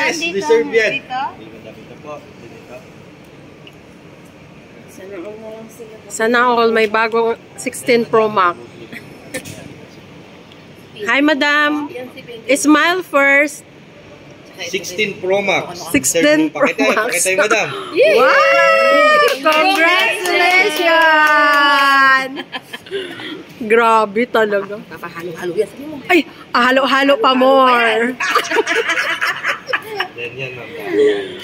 Yes, deserve yan. Dito po. Sana all may bagong 16 Pro Max. Hi, madam. Smile first. 16 Pro Max. 16 Pro Max. Pakitay, madam. Wow! Congratulations! Grabe talaga. Papahalo-halo yan. Sabi mo. Ay, halo-halo pa more. Yan, ma'am.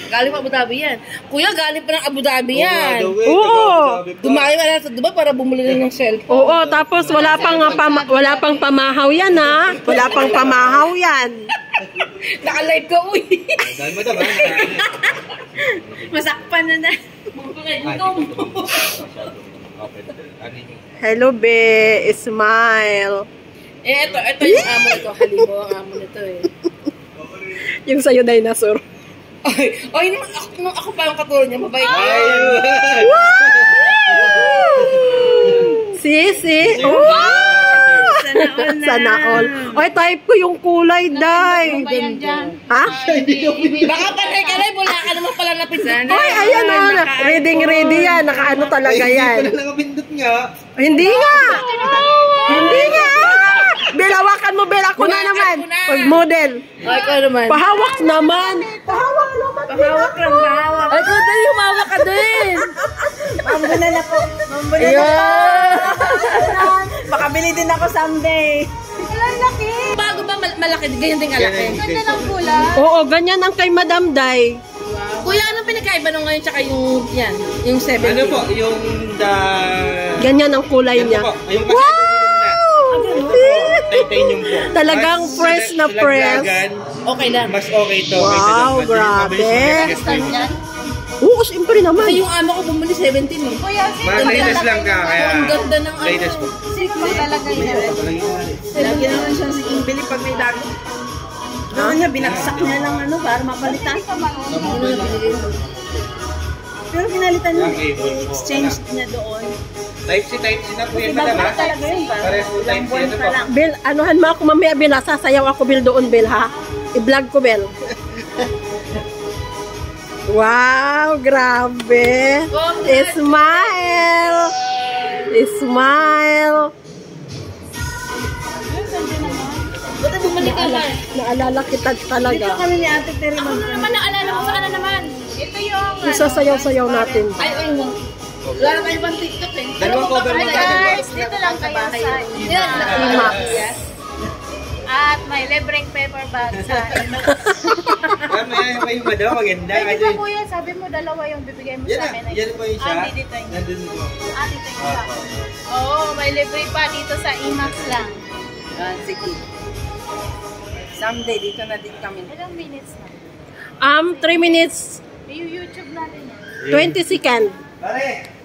Galing pa Abu Dhabi yan. Kuya, galing pa ng Abu Dhabi yan. Oo. Dumayo ka na sa Dubai para bumili ng cellphone. Oo, tapos wala pang pamahaw yan, ha? Wala pang pamahaw yan. Naka-live ka, uy. Dahil, madam, ha? Masakpan na na. Hello, be. Smile. Ito yung amo nito. Halibo ang amo nito eh. Yung sa'yo, dinosaur. Ay, ako pa yung katulad niya. Mabait. Si. Wow! Sana all. Ay, type ko yung kulay, day. Ha? Baka panay-kanay, wala ka naman pala napindot. Ay, ayan o. Ready yan. Nakaano talaga yan. Hindi ko na nakapindot nga. Hindi nga. Bel, hawakan mo, Bel. Ako na naman. Pag-model. Ay, ko naman. Pahawak naman. Pahawak lang. Ay, ko tayo humawak ka din. Mambunan ako. Baka bili din ako someday. Laki. Bago ba malaki? Ganyan din kalaki. Ganda ng pula. Oo, ganyan ang kay Madam Day. Kuya, anong pinagkaiba nung ngayon tsaka yung yan? Yung 70? Ano po? Yung Ganyan ang kulay niya. Yung titanium po. Talagang fresh na fresh. Okay lang. Mas okay to. Wow, grabe. Oo, siyempre naman. Kasi yung ama ko bumili 17 eh. Kuya, Latest lang ka. Kaya Ang ganda ng ano. latest po. Sigma talaga yan. Lagi naman siya sa bili pag may dami. Ano niya, binaksak niya lang ano para mapalitan. Pero pinalitan niya, exchange niya doon. Type-C na po yan, madam, ha? Talaga yun ba? Pares po Type-C ito po. Bel, anuhan mo ako mamaya, Bel. Sasayaw ako, Bel, doon, Bel, ha? I-vlog ko, Bel. Wow, grabe. Smile. Buti bumalik ka lang. Naalala kita talaga. Dito kami ni Ate Terry. Ano naman naalala mo? Saan na naman? Ito yung... Isasayaw-sayaw natin. Ay, mo. Wala na kayo bang TikTok eh. Dalawang cover mo Guys, dito lang kayo sa... Yan, Max. At may libreng paper bag sa... May madam, maganda. Pwede ba kuya, sabi mo dalawa yung bibigay mo sa amin. Yan po yung siya. Dito yung... Nandun po. Dito yung isa. Oo, may libre pa dito sa IMAX lang. sige. Someday, dito na din kami. Ilang minutes na? 3 minutes, Yung YouTube natin yan. 20 seconds. Pare!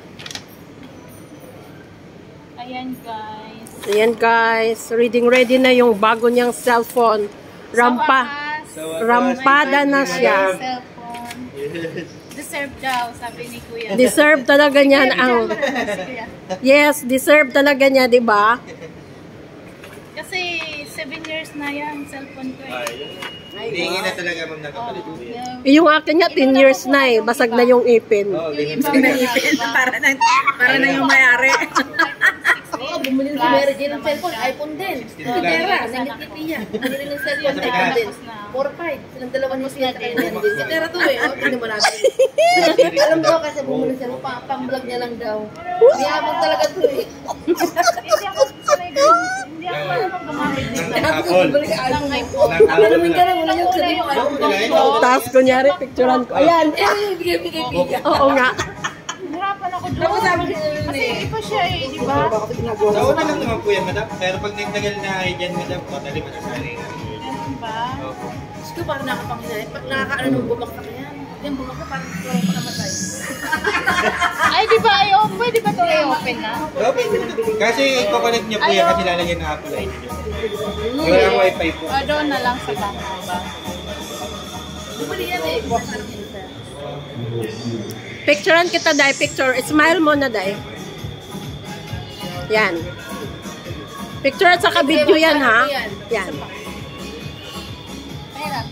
Ayan guys. Ayan guys, ready na yung bago niyang cellphone. Rampada na siya. Cellphone. Deserve daw, sabi ni Kuya. Deserve talaga niyan ang... Kuya. Yes, deserve talaga niya, di ba? Kasi 7 years na yan, cellphone ko eh. Hihingi na talaga, ma'am, nakapalit. Yung akin niya, 10 years na eh. Basag na yung ipin. Oo, ganyan. Para na yung mayari. Oo, bumili si Mary Jane ng cellphone, iPhone din. Tera, nangit niya. Bumili ng cellphone, iPhone din. 4-5, silang dalawan mo siya. Si Tera to eh, hindi mo natin. Alam ko kasi bumili siya, pang-vlog niya lang daw. Diamond talaga to eh. Hindi ako sanay hindi ako marunong gumamit nito. Apple. Alamin ka na, wala yung cellphone. Tapos kunyari, picturean ko. Ayan. Bigay. Oo nga. Hirapan ako doon. Kasi iba siya eh, di ba? Nauna lang naman po yan, madam. Pero pag nagtagal na dyan, madam, totally matasari na. Ganun ba? Gusto ko parang nakapanginay. Pag nakakaano nung bumaksak yan. Yung bumaksak parang parang panamatay. Ay, di ba i-open? Pwede ba ito i-open na? Okay. Kasi i-connect niyo po yan kasi lalagyan ng Apple ID. Wala ang wifi po. Doon na lang sa bangko ba? Bumili yan eh. Picturean kita, Day. Picture. Smile mo na, Day. Yan. Picture at saka video yan, ha? Yan. Mahirap.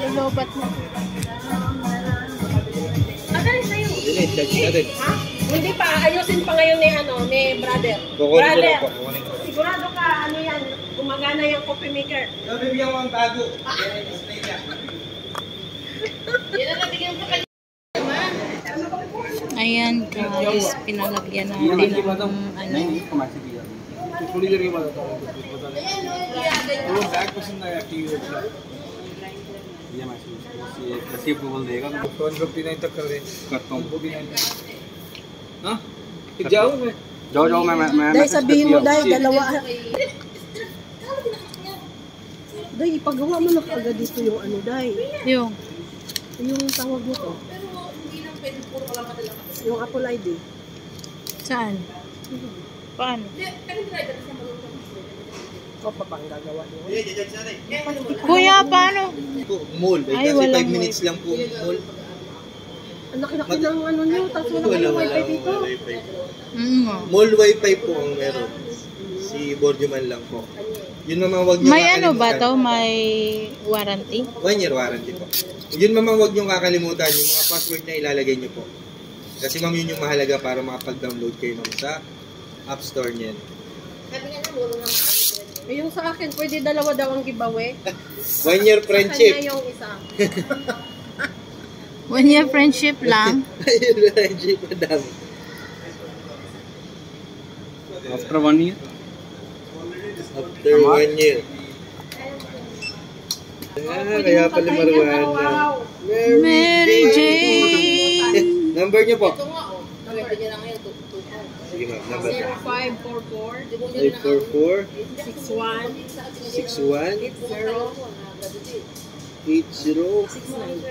Nalulobat mo. Yun charge natin. Hindi pa, ayusin pa ngayon ni brother. Kukunin ko lang Brother, po. Kukunin ko. sigurado ka, yan, gumagana yung coffee maker. So, bibigyan ko ang bago. Yan ang display niya. Yan ang nabigyan ko kanya. Ayan guys, pinalagyan natin ng ano. $159 तक कर दे करता हूँ हाँ जाओ जाओ मैं Dahil sabihin mo, dahil dalawa. Dahil ipagawa mo na agad dito yung dahil. Yung, Yung tawag nito. Yung Apple ID. saan? Paano? O, papang gagawa nyo. Kuya, paano? mall Ay, kasi walang 5 minutes lang po mall Ang laki-laki ng nyo, tapos wala kayong wifi dito. wifi Mall wifi po ang meron. Si Borjuman lang po. Yun naman wag niyo May ano ba to? May warranty? 1 year warranty po. Yun naman wag niyo kakalimutan yung mga password na ilalagay niyo po. Kasi ma'am yun yung mahalaga para makapag-download kayo ma'am sa App Store niyan. Eh, yung sa akin, pwede dalawa daw ang giveaway. 1 year Kanya friendship. yung isa. 1 year friendship lang. Friendship madam. after 1 year After 1 year. Kaya pala Marwan. Mary Jane! Number niyo po. Ito nga, oh. Number niya lang ngayon. Sige ma'am, number. 0544 544 61 61 80 80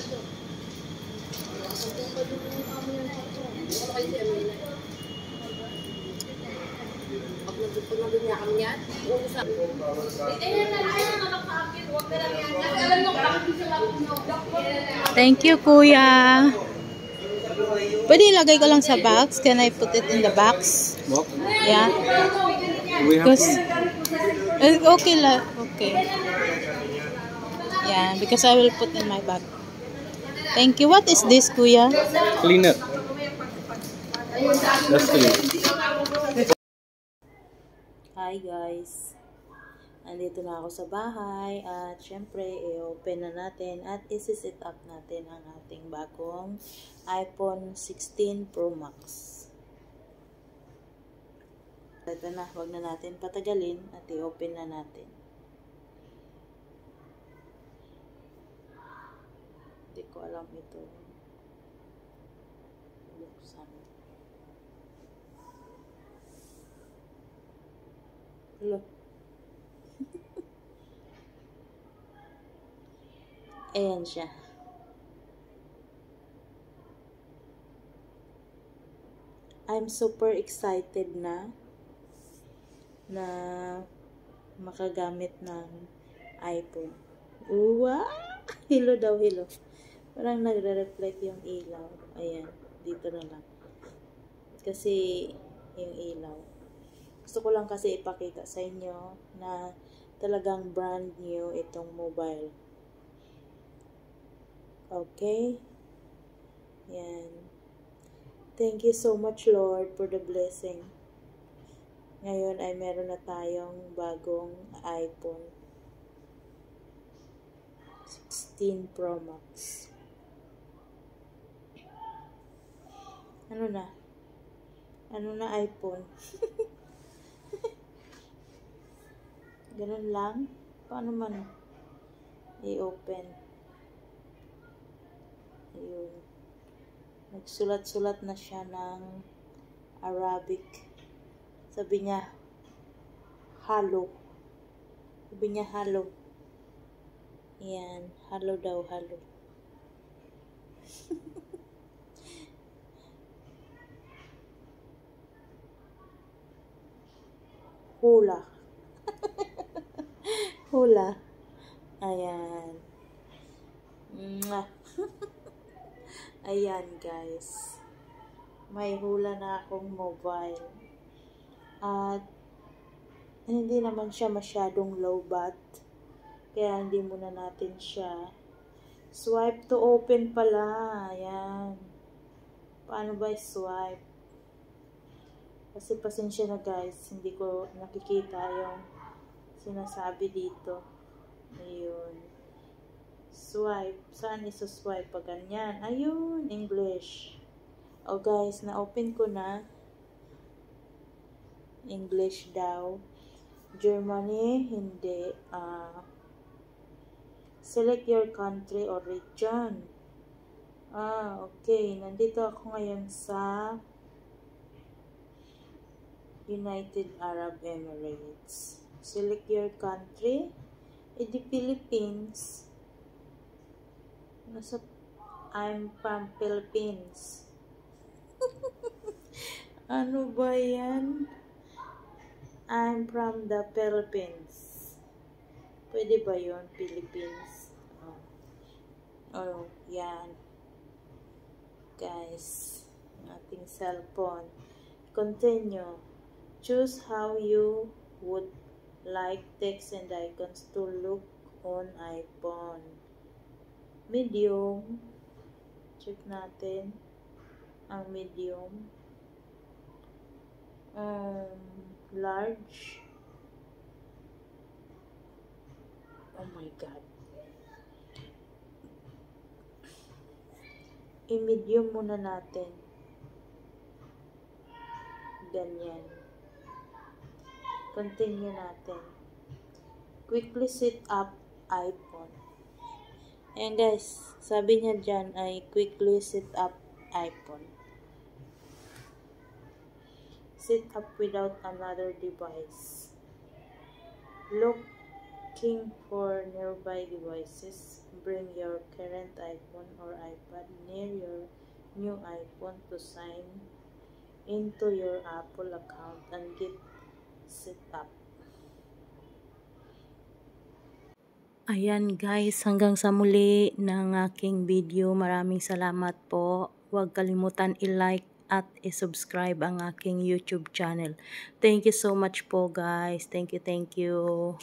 Thank you, Kuya. Pwede ilagay ko lang sa box? Can I put it in the box? Yeah. we have Because, okay la. Okay. Yeah, because I will put in my bag. Thank you. What is this, Kuya? cleaner that's clean Hi guys. Andito na ako sa bahay at syempre i-open na natin at isi-set up natin ang ating bagong iPhone 16 Pro Max. Ito na, wag na natin patagalin at i-open na natin. Hindi ko alam ito. Buksan. Look. Ayan siya. I'm super excited na makagamit ng iPhone. Wow! Hello daw, hello. Parang nagre-reflect yung ilaw. Ayan, dito na lang. Kasi yung ilaw. Gusto ko lang kasi ipakita sa inyo na talagang brand new itong mobile. Okay? Yan. Thank you so much, Lord, for the blessing. Ngayon ay meron na tayong bagong iPhone 16 Pro Max. Ano na? Ano na iPhone? Ganun lang? Paano man i-open? Ayun. Nagsulat-sulat na siya ng Arabic. Sabi niya, halo. Sabi niya, halo. Ayan. Halo daw, halo. Hula. Hula. Ayan. Mwah. Ayan guys. May hula na akong mobile. At hindi naman siya masyadong low bat. Kaya hindi muna natin siya Swipe to open pala. Ayan. Paano ba swipe? Kasi pasensya na guys, hindi ko nakikita yung sinasabi dito. Ayun. Swipe. Saan iso-swipe? Pag ganyan. Ayun, English. Oh guys, na-open ko na. English daw. Germany, hindi. Select your country or region. Okay. Nandito ako ngayon sa United Arab Emirates. Select your country. The Philippines. I'm from Philippines. Ano ba yan? I'm from the Philippines. Pwede ba yun? Philippines. Oh, yan. Guys, ating cellphone. Continue. Choose how you would like text and icons to look on iPhone. Medium. Check natin ang medium. Large. Oh my God. I-medium muna natin. Ganyan. Continue natin. Quickly set up iPhone. Ayan guys, sabi niya dyan ay quickly set up iPhone. Set up without another device. Looking for nearby devices. Bring your current iPhone or iPad near your new iPhone to sign into your Apple account and get set up. Ayan guys, hanggang sa muli ng aking video. Maraming salamat po. Huwag kalimutan i-like at i-subscribe ang aking YouTube channel. Thank you so much po guys. Thank you.